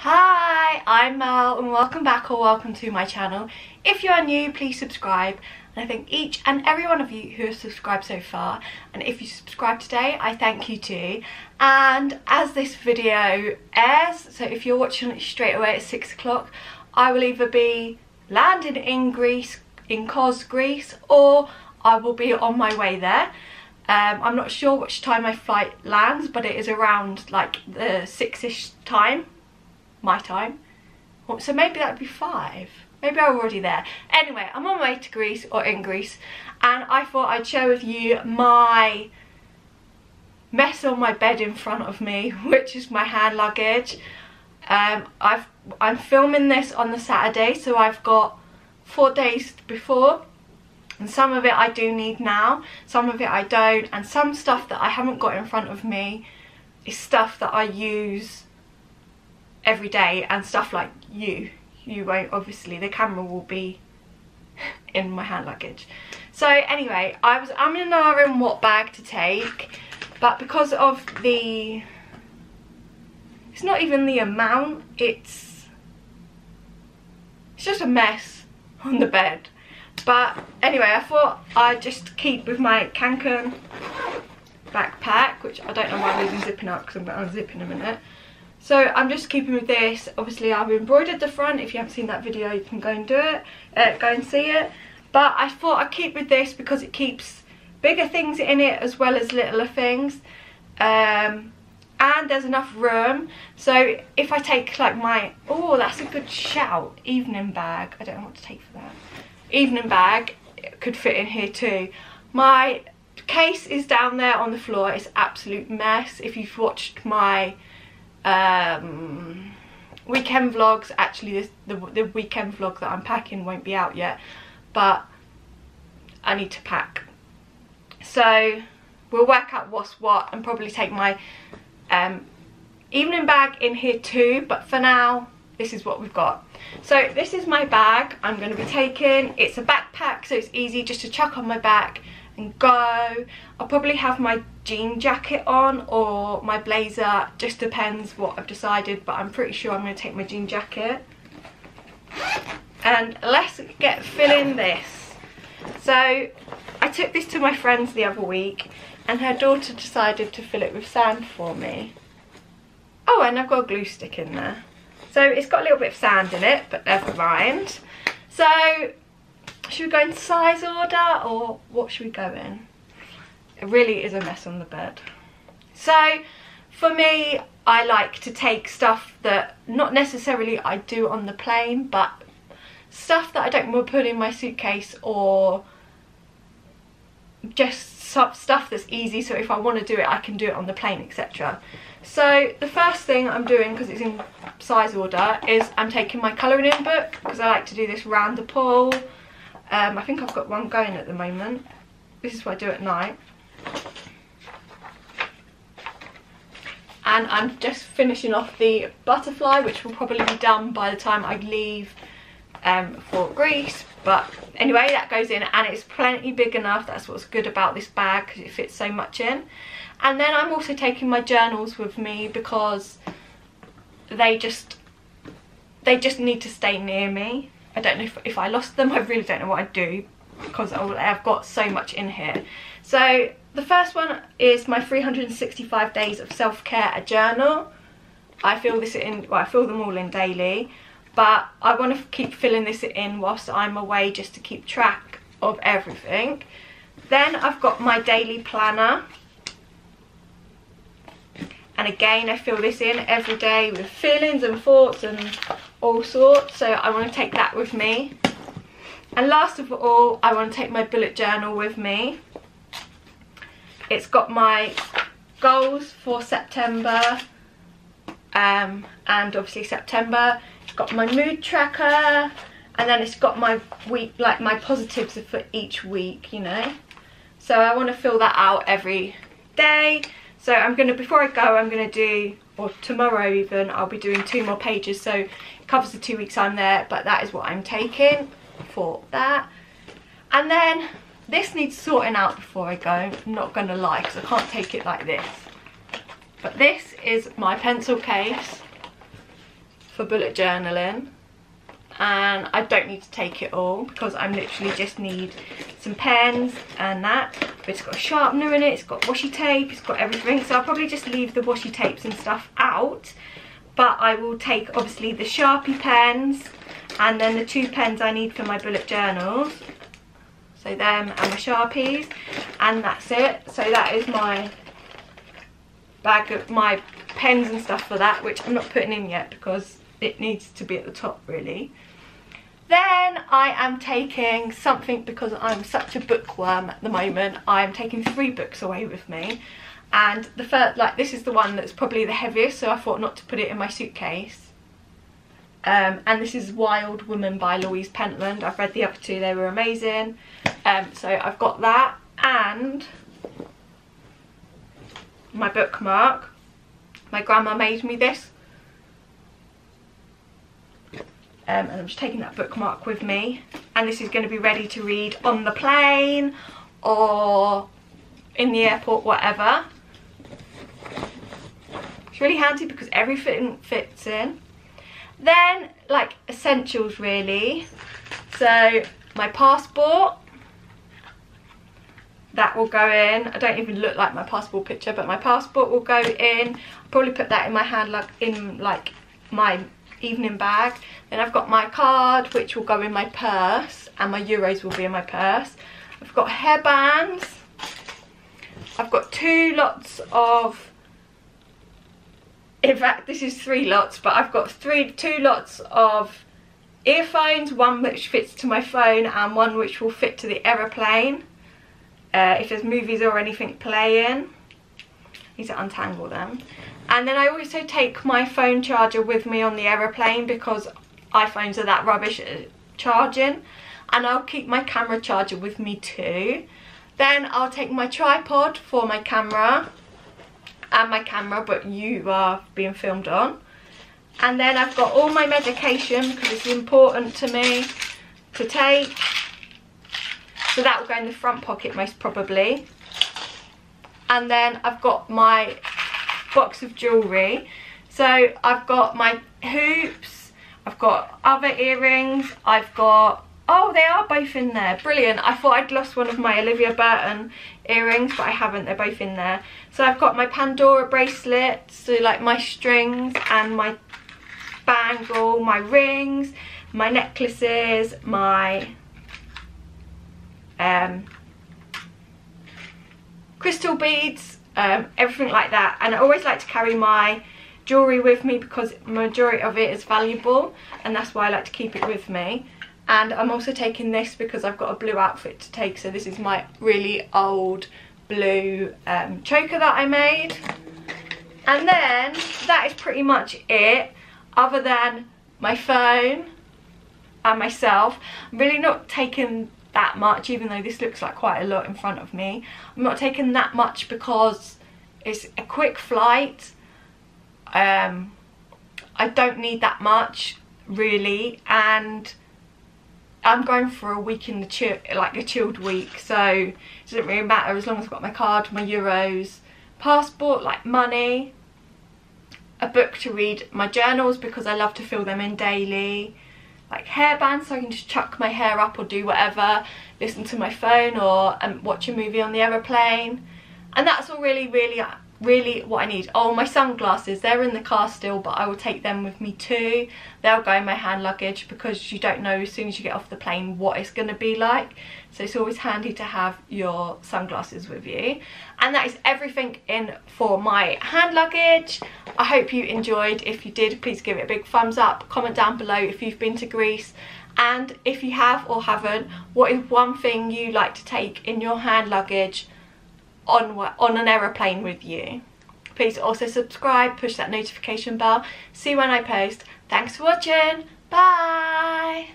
Hi, I'm Mel and welcome back or welcome to my channel. If you are new, please subscribe. And I thank each and every one of you who has subscribed so far. And if you subscribe today, I thank you too. And as this video airs, so if you're watching it straight away at 6 o'clock, I will either be landing in Greece, in Kos, Greece, or I will be on my way there. I'm not sure which time my flight lands, but it is around like the 6-ish time. My time, so maybe that'd be 5. Maybe I'm already there. Anyway, I'm on my way to Greece, or in Greece, and I thought I'd share with you my mess on my bed in front of me, which is my hand luggage. I'm filming this on the Saturday, so I've got 4 days before, and some of it I do need now, some of it I don't, and some stuff that I haven't got in front of me is stuff that I use every day, and stuff like you won't, obviously the camera will be in my hand luggage. So anyway, I'm in what bag to take, but because of it's not even the amount, it's just a mess on the bed. But anyway, I thought I'd just keep with my Cancun backpack, which I don't know why I'm even zipping up, because I'm going to unzip in a minute. So I'm just keeping with this. Obviously I've embroidered the front. If you haven't seen that video, you can go and do it, go and see it. But I thought I'd keep with this because it keeps bigger things in it as well as littler things, and there's enough room. So if I take like my, oh, that's a good shout, evening bag, I don't know what to take for that, evening bag, it could fit in here too. My case is down there on the floor. It's an absolute mess. If you've watched my weekend vlogs, actually the weekend vlog that I'm packing won't be out yet, but I need to pack, so we'll work out what's what and probably take my evening bag in here too, but for now this is what we've got. So this is my bag I'm going to be taking. It's a backpack, so it's easy just to chuck on my back and go. I'll probably have my jean jacket on or my blazer, just depends what I've decided, but I'm pretty sure I'm going to take my jean jacket. And let's fill in this. So I took this to my friend's the other week and her daughter decided to fill it with sand for me. Oh, and I've got a glue stick in there, so it's got a little bit of sand in it, but never mind. So should we go in size order, or what should we go in? It really is a mess on the bed. So for me, I like to take stuff that not necessarily I do on the plane, but stuff that I don't want to put in my suitcase, or just stuff that's easy, so if I want to do it I can do it on the plane, etc. So the first thing I'm doing, because it's in size order, is I'm taking my colouring in book, because I like to do this round the pool. I think I've got one going at the moment. This is what I do at night. And I'm just finishing off the butterfly, which will probably be done by the time I leave for Greece. But anyway, that goes in, and it's plenty big enough. That's what's good about this bag, because it fits so much in. And then I'm also taking my journals with me, because they just need to stay near me. I don't know if I lost them, I really don't know what I'd do, because I've got so much in here. So the first one is my 365 days of self-care, a journal. I fill this in, well, I fill them all in daily, but I want to keep filling this in whilst I'm away, just to keep track of everything. Then I've got my daily planner, and again I fill this in every day with feelings and thoughts and all sorts, so I want to take that with me. And last of all, I want to take my bullet journal with me. It's got my goals for September, and obviously September. It's got my mood tracker, and then it's got my week, like my positives for each week, you know. So I want to fill that out every day. So I'm going to, before I go, I'm going to do, or tomorrow even, I'll be doing 2 more pages, so it covers the 2 weeks I'm there, but that is what I'm taking for that. And then this needs sorting out before I go, I'm not going to lie, because I can't take it like this. But this is my pencil case. for bullet journaling, and I don't need to take it all because I literally just need some pens and that. But it's got a sharpener in it, it's got washi tape, it's got everything, so I'll probably just leave the washi tapes and stuff out. But I will take obviously the Sharpie pens and then the 2 pens I need for my bullet journals, so them and my Sharpies, and that's it. So that is my bag of my pens and stuff for that, which I'm not putting in yet because it needs to be at the top really. Then I am taking something, because I'm such a bookworm at the moment, I'm taking 3 books away with me, and the first, like, this is the one that's probably the heaviest, so I thought not to put it in my suitcase. And this is Wild Woman by Louise Pentland. I've read the other 2, they were amazing. So I've got that, and my bookmark. My grandma made me this. And I'm just taking that bookmark with me, and this is going to be ready to read on the plane or in the airport, whatever. It's really handy because everything fits in. Then, like, essentials really, so my passport, that will go in. I don't even look like my passport picture, but my passport will go in. I'll probably put that in my hand, like in like my evening bag. Then I've got my card, which will go in my purse, and my euros will be in my purse. I've got hairbands. I've got 2 lots of, in fact this is 3 lots, but I've got 2 lots of earphones, one which fits to my phone and one which will fit to the aeroplane. If there's movies or anything playing. I need to untangle them. And then I also take my phone charger with me on the aeroplane because iPhones are that rubbish at charging. And I'll keep my camera charger with me too. Then I'll take my tripod for my camera and my camera, but you are being filmed on. And then I've got all my medication because it's important to me to take. So that will go in the front pocket most probably. And then I've got my box of jewellery. So I've got my hoops, I've got other earrings, I've got, oh, they are both in there, brilliant. I thought I'd lost one of my Olivia Burton earrings, but I haven't, they're both in there. So I've got my Pandora bracelets, so like my strings and my bangle, my rings, my necklaces, my crystal beads, everything like that. And I always like to carry my jewellery with me because majority of it is valuable, and that's why I like to keep it with me. And I'm also taking this because I've got a blue outfit to take, so this is my really old blue choker that I made. And then that is pretty much it, other than my phone and myself. I'm really not taking that much, even though this looks like quite a lot in front of me. I'm not taking that much because it's a quick flight. I don't need that much really, and I'm going for a week in the like a chilled week, so it doesn't really matter as long as I've got my card, my euros, passport, like money, a book to read, my journals because I love to fill them in daily, like hairbands so I can just chuck my hair up or do whatever, listen to my phone or watch a movie on the aeroplane. And that's all really what I need. Oh, my sunglasses, they're in the car still, but I will take them with me too. They'll go in my hand luggage because you don't know as soon as you get off the plane what it's going to be like, so it's always handy to have your sunglasses with you. And that is everything in for my hand luggage. I hope you enjoyed. If you did, please give it a big thumbs up, comment down below if you've been to Greece, and if you have or haven't, what is one thing you like to take in your hand luggage on an aeroplane with you. Please also subscribe, push that notification bell, see when I post. Thanks for watching, bye.